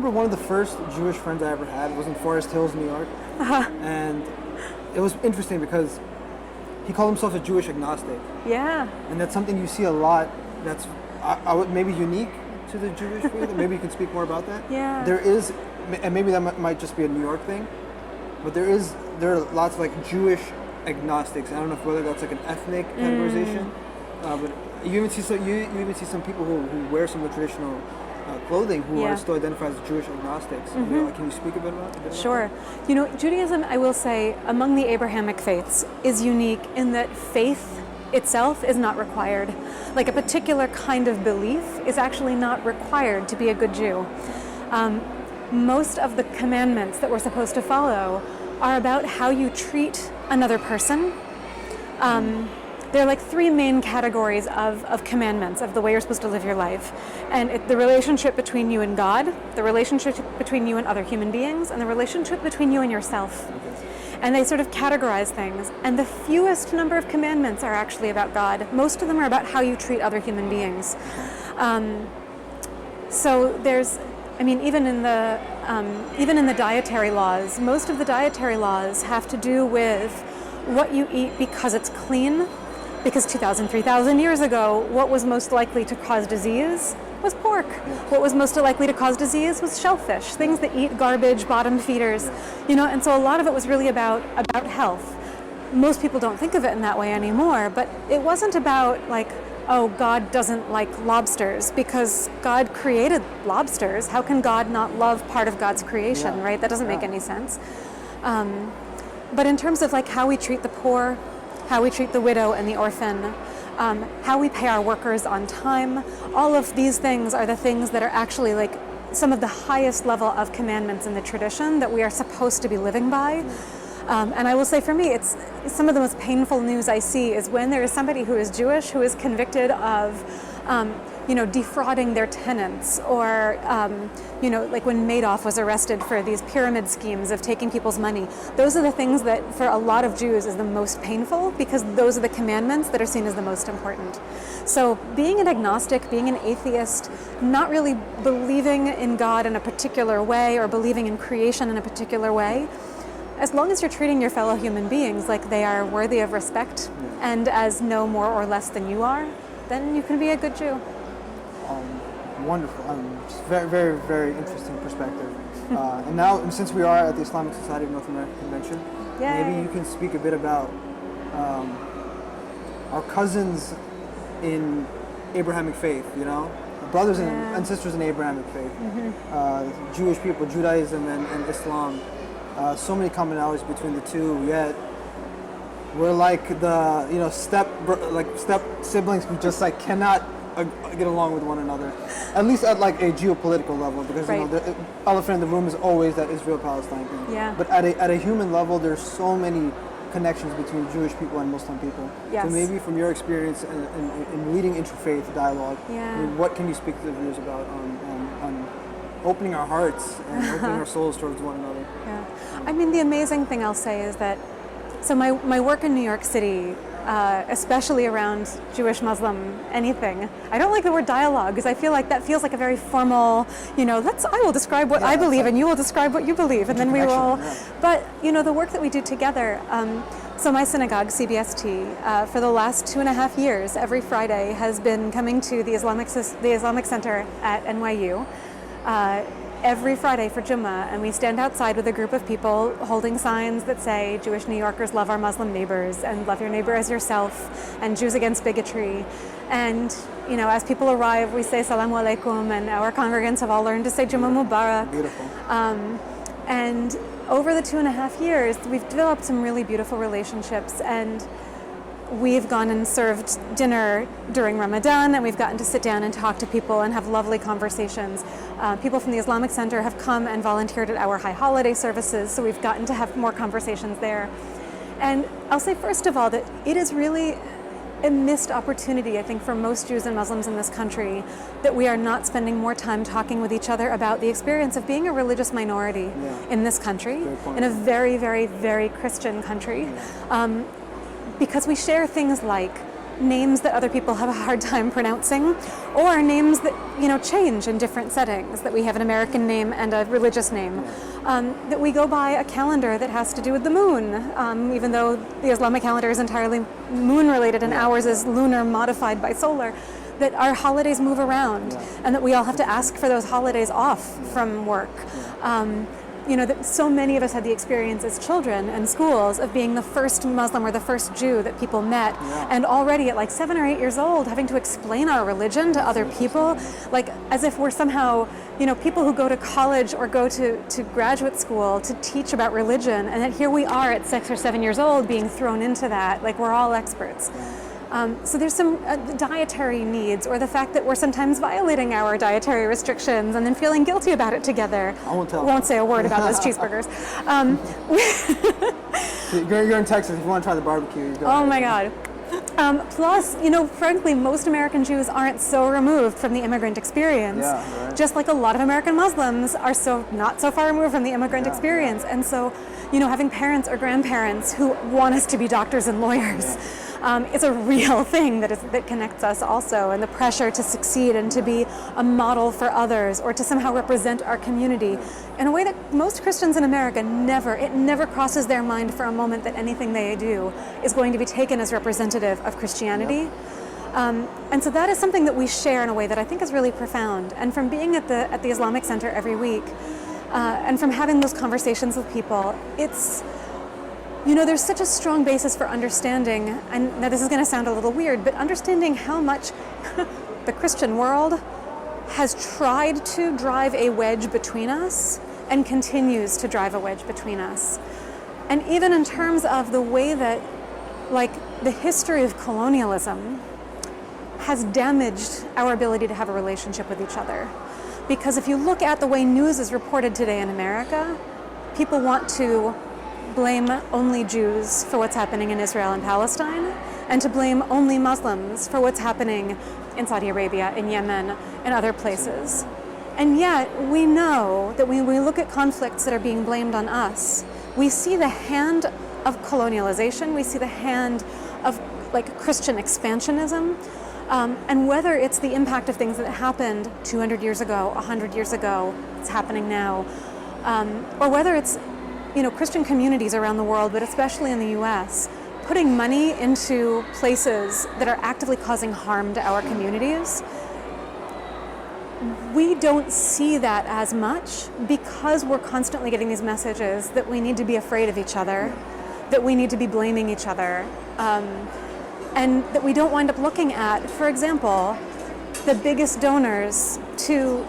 remember one of the first Jewish friends I ever had was in Forest Hills, New York. And it was interesting because he called himself a Jewish agnostic. Yeah. And that's something you see a lot that's I would maybe unique to the Jewish faith. Maybe you can speak more about that. Yeah. There is, and maybe that might just be a New York thing, but there are lots of like Jewish agnostics. I don't know whether that's like an ethnic categorization, but you even see some people who wear some of the traditional clothing who are still identified as Jewish agnostics. Can you speak a bit about that? Sure. You know, Judaism, I will say, among the Abrahamic faiths is unique in that faith itself is not required. Like a particular kind of belief is actually not required to be a good Jew. Most of the commandments that we're supposed to follow are about how you treat another person. There are like three main categories of commandments, of the way you're supposed to live your life. And the relationship between you and God, the relationship between you and other human beings, and the relationship between you and yourself. And they sort of categorize things. And the fewest number of commandments are actually about God. Most of them are about how you treat other human beings. So there's, I mean, even in the dietary laws, most of the dietary laws have to do with what you eat because it's clean. Because 2,000, 3,000 years ago, what was most likely to cause disease was pork. What was most likely to cause disease was shellfish, things that eat garbage, bottom feeders, you know, and so a lot of it was really about health. Most people don't think of it in that way anymore, but it wasn't about like, oh, God doesn't like lobsters because God created lobsters. How can God not love part of God's creation, right? That doesn't make any sense. But in terms of like how we treat the poor, how we treat the widow and the orphan, how we pay our workers on time, all of these things are the things that are actually like some of the highest level of commandments in the tradition that we are supposed to be living by. And I will say for me, it's some of the most painful news I see is when there is somebody who is Jewish who is convicted of defrauding their tenants, or like when Madoff was arrested for these pyramid schemes of taking people's money. Those are the things that for a lot of Jews is the most painful, because those are the commandments that are seen as the most important. So being an agnostic, being an atheist, not really believing in God in a particular way or believing in creation in a particular way, as long as you're treating your fellow human beings like they are worthy of respect and as no more or less than you are, then you can be a good Jew. Wonderful. Very, very, very interesting perspective. And now, since we are at the Islamic Society of North America Convention, maybe you can speak a bit about our cousins in Abrahamic faith, you know? Brothers and sisters in Abrahamic faith. Jewish people, Judaism and Islam. So many commonalities between the two, yet we're like the step siblings who just like cannot get along with one another, at least at like a geopolitical level, because the elephant in the room is always that Israel-Palestine thing. Yeah. But at a human level, there's so many connections between Jewish people and Muslim people. Yes. So maybe from your experience in leading interfaith dialogue, I mean, what can you speak to the viewers about on opening our hearts and opening our souls towards one another? Yeah. I mean, the amazing thing I'll say is that, so my work in New York City, especially around Jewish, Muslim, anything, I don't like the word dialogue because I feel like that feels like a very formal, I will describe what I believe and you will describe what you believe, and then we will, but the work that we do together, so my synagogue, CBST, for the last 2.5 years, every Friday has been coming to the Islamic Center at NYU, every Friday for Jummah, and we stand outside with a group of people holding signs that say Jewish New Yorkers love our Muslim neighbors and love your neighbor as yourself, and Jews against bigotry. And as people arrive, we say Salamu Alaikum, and our congregants have all learned to say Jummah Mubarak. Beautiful. And over the 2.5 years, we've developed some really beautiful relationships, and we've gone and served dinner during Ramadan, and we've gotten to sit down and talk to people and have lovely conversations. People from the Islamic Center have come and volunteered at our high holiday services, so we've gotten to have more conversations there. And I'll say first of all that it is really a missed opportunity, I think, for most Jews and Muslims in this country, that we are not spending more time talking with each other about the experience of being a religious minority in this country, in a very, very, very Christian country. Because we share things like names that other people have a hard time pronouncing, or names that change in different settings, that we have an American name and a religious name, that we go by a calendar that has to do with the moon, even though the Islamic calendar is entirely moon related and ours is lunar modified by solar, that our holidays move around and that we all have to ask for those holidays off from work. That so many of us had the experience as children in schools of being the first Muslim or the first Jew that people met, and already at like 7 or 8 years old having to explain our religion to other people, like as if we're somehow, people who go to college or go to graduate school to teach about religion, and that here we are at 6 or 7 years old being thrown into that, like we're all experts. So there's some dietary needs, or the fact that we're sometimes violating our dietary restrictions and then feeling guilty about it together. I won't tell. Won't say a word about those cheeseburgers. You're in Texas. If you want to try the barbecue, you go. Oh my God. Plus, frankly, most American Jews aren't so removed from the immigrant experience. Yeah, right. Just like a lot of American Muslims are not so far removed from the immigrant experience. And so, having parents or grandparents who want us to be doctors and lawyers. It's a real thing that connects us also, and the pressure to succeed and to be a model for others or to somehow represent our community in a way that most Christians in America never crosses their mind for a moment that anything they do is going to be taken as representative of Christianity. And so that is something that we share in a way that I think is really profound. And from being at the Islamic Center every week and from having those conversations with people, it's there's such a strong basis for understanding, and now this is going to sound a little weird, but understanding how much the Christian world has tried to drive a wedge between us and continues to drive a wedge between us. And even in terms of the way that, the history of colonialism has damaged our ability to have a relationship with each other. Because if you look at the way news is reported today in America, people want to blame only Jews for what's happening in Israel and Palestine, and to blame only Muslims for what's happening in Saudi Arabia, in Yemen, and other places. And yet, we know that when we look at conflicts that are being blamed on us, we see the hand of colonialization, we see the hand of Christian expansionism, and whether it's the impact of things that happened 200 years ago, 100 years ago, it's happening now, or whether it's Christian communities around the world, but especially in the US, putting money into places that are actively causing harm to our communities, we don't see that as much because we're constantly getting these messages that we need to be afraid of each other, that we need to be blaming each other, and that we don't wind up looking at, for example, the biggest donors to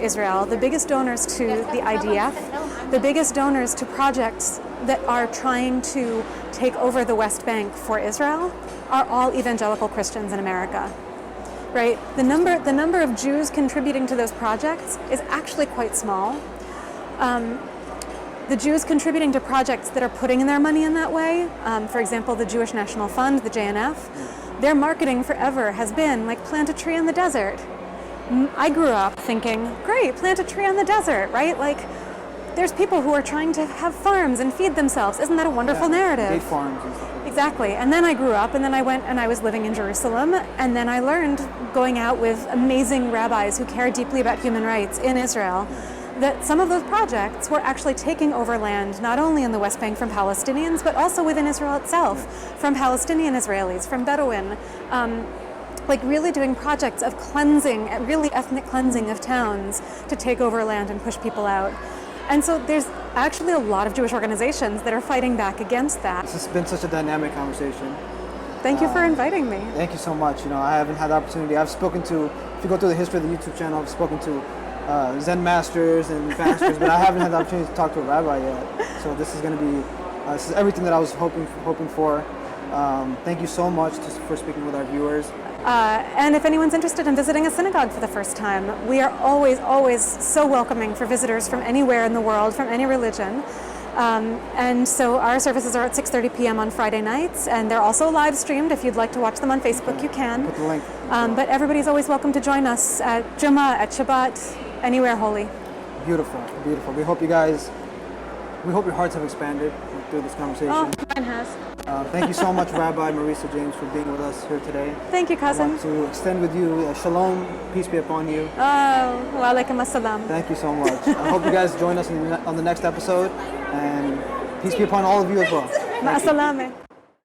Israel, the biggest donors to the IDF, the biggest donors to projects that are trying to take over the West Bank for Israel are all evangelical Christians in America, right? The number of Jews contributing to those projects is actually quite small. The Jews contributing to projects that are putting in their money in that way, for example, the Jewish National Fund, the JNF, their marketing forever has been plant a tree in the desert. I grew up thinking, great, plant a tree on the desert, right? There's people who are trying to have farms and feed themselves. Isn't that a wonderful narrative? Big farms and stuff. Exactly. And then I grew up, and then I went and I was living in Jerusalem, and then I learned, going out with amazing rabbis who care deeply about human rights in Israel, that some of those projects were actually taking over land, not only in the West Bank from Palestinians, but also within Israel itself, from Palestinian Israelis, from Bedouin, really doing projects of cleansing, really ethnic cleansing of towns to take over land and push people out. And so there's actually a lot of Jewish organizations that are fighting back against that. This has been such a dynamic conversation. Thank you for inviting me. Thank you so much. I haven't had the opportunity. I've spoken to, if you go through the history of the YouTube channel, I've spoken to Zen masters and masters, but I haven't had the opportunity to talk to a rabbi yet. So this is going to be, this is everything that I was hoping for. Thank you so much for speaking with our viewers. And if anyone's interested in visiting a synagogue for the first time, we are always so welcoming for visitors from anywhere in the world, from any religion. And so our services are at 6:30 p.m. on Friday nights, and they're also live streamed. If you'd like to watch them on Facebook, you can. Put the link. But everybody's always welcome to join us at Jummah, at Shabbat, anywhere holy. Beautiful, beautiful. We hope your hearts have expanded through this conversation. Oh, mine has. Thank you so much, Rabbi Marisa James, for being with us here today. Thank you, I cousin. want to extend with you shalom, peace be upon you. Oh, wa alaikum assalam. Thank you so much. I hope you guys join us on the next episode, and peace be upon all of you as well. Ma salame.